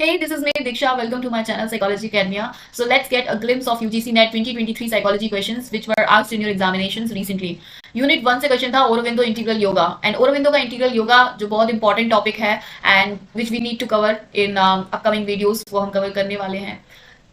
Hey, this is me, Diksha. Welcome to my channel, Psychology Academia. So let's get a glimpse of UGC NET 2023 psychology questions which were asked in your examinations recently. Unit 1 से question था Aurobindo integral yoga and Aurobindo का integral yoga जो बहुत important topic है and which we need to cover in upcoming videos, वो हम कवर करने वाले हैं.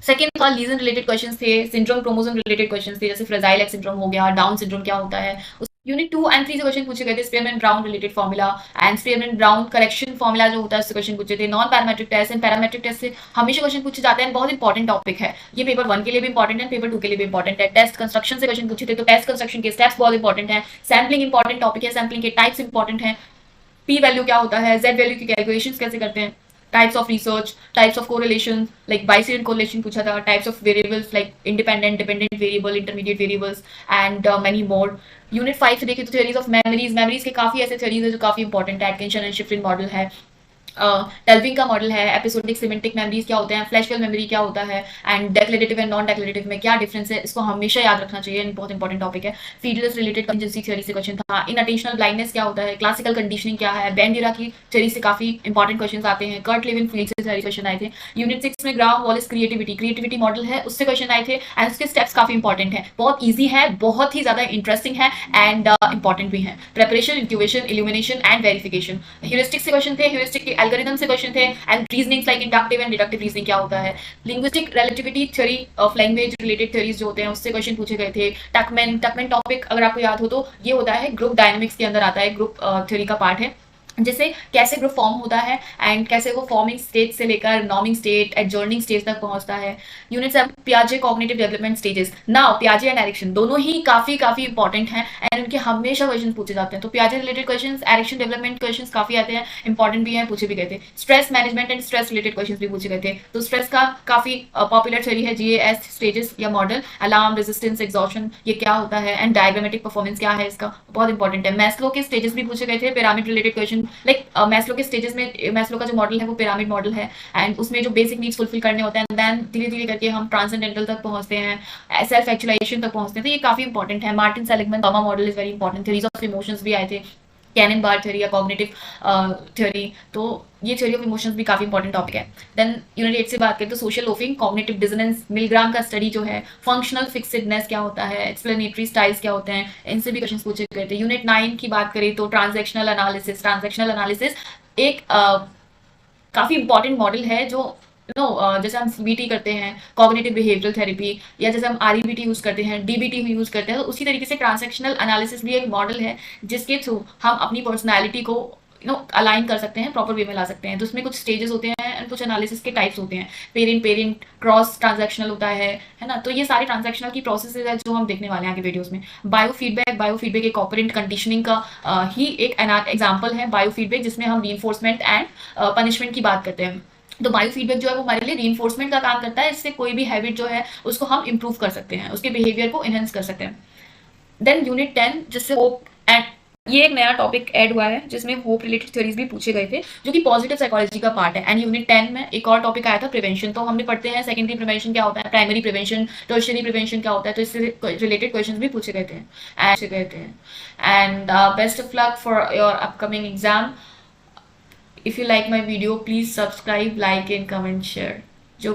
सेकेंड था लीजन रिलेटेड क्वेश्चन थे, सिंड्रोम क्रोमोसोम रिलेटेड क्वेश्चन थे, जैसे फ्रेजाइल एक्स सिंड्रोम हो गया, डाउन सिंड्रोम क्या होता है. यूनिट 2 एंड 3 से क्वेश्चन पूछे गए थे, Spearman Brown related formula and Spearman Brown correction formula जो होता है उससे क्वेश्चन पूछे थे. Non parametric test and parametric test से हमेशा क्वेश्चन पूछे जाते हैं, बहुत इंपॉर्टेंट टॉपिक है ये. पेपर 1 के लिए भी इंपॉर्टेंट है, पेपर 2 के लिए भी इंपॉर्टेंट है. टेस्ट कंस्ट्रक्शन से क्वेश्चन पूछे थे, तो टेस्ट कंस्ट्रक्शन के स्टेप्स बहुत इंपॉर्टेंट है. सैम्पलिंग इंपॉर्टेंट टॉपिक है, सैम्पलिंग के टाइप्स इंपॉर्टेंट है. पी वैल्यू क्या होता है, जेड वैल्यू की कैलकुलेशन कैसे करते हैं, types of research, types of correlation like Bayesian correlation पूछा था, types of variables like independent, dependent variable, intermediate variables and many more. Unit 5 से देखें तो theories of memories के काफी ऐसे theories है जो काफी इंपॉर्टेंट है. एटकिंसन एंड शिफ्रिन मॉडल है, टेल्विंग का मॉडल है, एपिसोडिक सिमेंटिक मेमोरीज क्या होते हैं, फ्लैशबल्ब मेमोरी क्या होता है and declarative and non declarative में क्या डिफरेंस है, इसको हमेशा याद रखना चाहिए. बहुत इंपॉर्टेंट टॉपिक है. फीडलेस रिलेटेड कंटिजेंसी थ्योरी से क्वेश्चन था. इनअटेंशनल ब्लाइंडनेस क्या होता है, क्लासिकल कंडीशनिंग क्या है, बेंडिरा की थ्योरी से काफी इंपॉर्टेंट क्वेश्चन आते हैं. कर्ट लेविन फील्ड से थ्योरी क्वेश्चन आए थे. यूनिट 6 में ग्राफ वॉलिस क्रिएटिविटी मॉडल है, उससे क्वेश्चन आए थे एंड उसके स्टेप्स काफी इंपॉर्टेंट है. बहुत ईजी है, बहुत ही ज्यादा इंटरेस्टिंग है एंड इंपॉर्टेंट भी है. Preparation, incubation, illumination and verification. Heuristic से क्वेश्चन थे, ह्यूरिस्टिक के एल्गोरिथम से क्वेश्चन थे and reasoning like inductive and deductive reasoning क्या होता है. Linguistic relativity theory of language related theories जो होते हैं उससे क्वेश्चन पूछे गए थे. टकमैन टॉपिक अगर आपको याद हो तो ये होता है ग्रुप डायनामिक्स के अंदर आता है, ग्रुप थ्योरी का पार्ट है, जिससे कैसे ग्रुप फॉर्म होता है एंड कैसे वो फॉर्मिंग स्टेज से लेकर नॉर्मिंग स्टेट, एडजॉर्निंग स्टेज तक पहुंचता है. Unit 7 पियाजे cognitive development stages. Now पियाजे and Ericsson दोनों ही काफी इंपॉर्टेंट हैं एंड उनके हमेशा क्वेश्चन पूछे जाते हैं. तो पियाजे related question, Erikson development question काफी आते हैं, इंपॉर्टेंट भी हैं, पूछे भी गए थे. Stress management and stress related question भी पूछे गए थे. तो स्ट्रेस का काफी पॉपुलर थ्योरी है जीएएस स्टेजेस या मॉडल. अलार्म, रेजिस्टेंस, एग्जॉशन ये क्या होता है एंड डायग्रामेटिक परफॉर्मेंस क्या है इसका, बहुत इंपॉर्टेंट है. मैस्लो के स्टेजेस भी पूछे गए थे. Pyramid related question like Maslow के स्टेजेस में, मैस्लो का जो मॉडल है वो पिरामिड मॉडल है एंड उसमें जो बेसिक नीड्स फुलफिल करने होते हैं देन धीरे धीरे करके हम ट्रांसेंडेंटल तक पहुंचते हैं, सेल्फ एक्चुअलाइजेशन तक पहुंचते हैं. तो ये काफी इंपॉर्टेंट है. Martin Seligman gamma model is very important. Theories of emotions भी आए थे, कैनन बार थ्योरी या कॉग्निटिव थ्योरी. तो ये थ्योरी ऑफ इमोशंस भी काफी इंपॉर्टेंट टॉपिक है. देन यूनिट 8 से बात करें तो सोशल लोफिंग, कॉग्निटिव डिसोनेंस, मिलग्राम का स्टडी जो है, फंक्शनल फिक्सेडनेस क्या होता है, एक्सप्लेनेटरी स्टाइल्स क्या होते हैं, इनसे भी क्वेश्चन पूछे गए थे. यूनिट 9 की बात करें तो ट्रांजैक्शनल एनालिसिस एक काफी इंपॉर्टेंट मॉडल है जो जैसे हम सीबीटी करते हैं, कॉग्निटिव बिहेवियरल थेरेपी, या जैसे हम आरईबीटी यूज करते हैं, डीबीटी यूज करते हैं, तो उसी तरीके से ट्रांजैक्शनल एनालिसिस भी एक मॉडल है जिसके थ्रू हम अपनी पर्सनैलिटी को अलाइन कर सकते हैं, प्रॉपर वे में ला सकते हैं. तो उसमें कुछ स्टेजेस होते हैं एंड कुछ एनालिसिस के टाइप्स होते हैं. पेरेंट क्रॉस ट्रांजैक्शनल होता है ना. तो ये सारे ट्रांजैक्शनल की प्रोसेसेस है जो हम देखने वाले हैं आगे वीडियोस में. बायोफीडबैक एक ऑपरेंट कंडीशनिंग का ही एक एग्जाम्पल है. बायोफीडबैक जिसमें हम रीइंफोर्समेंट एंड पनिशमेंट की बात करते हैं. तो बायोफीडबैक जो है वो हमारे लिए रीइंफोर्समेंट का काम करता है. इससे कोई भी हैबिट जो है उसको हम इंप्रूव कर सकते हैं, उसके बिहेवियर को इनहेंस कर सकते हैं. देन यूनिट 10 जिससे होप एंड ये एक नया टॉपिक ऐड हुआ है जिसमें होप रिलेटेड थ्योरीज भी पूछे गए थे जो कि पॉजिटिव साइकोलॉजी का पार्ट है. एंड यूनिट 10 में एक और टॉपिक आया था प्रिवेंशन. तो हमने पढ़ते हैं सेकेंडरी प्रिवेंशन क्या होता है, प्राइमरी प्रिवेंशन, टर्शियरी प्रिवेंशन क्या होता है, तो इससे रिलेटेड क्वेश्चन भी पूछे गए थे. And best of luck for your upcoming exam. If you like my video please subscribe, like and comment, share. जो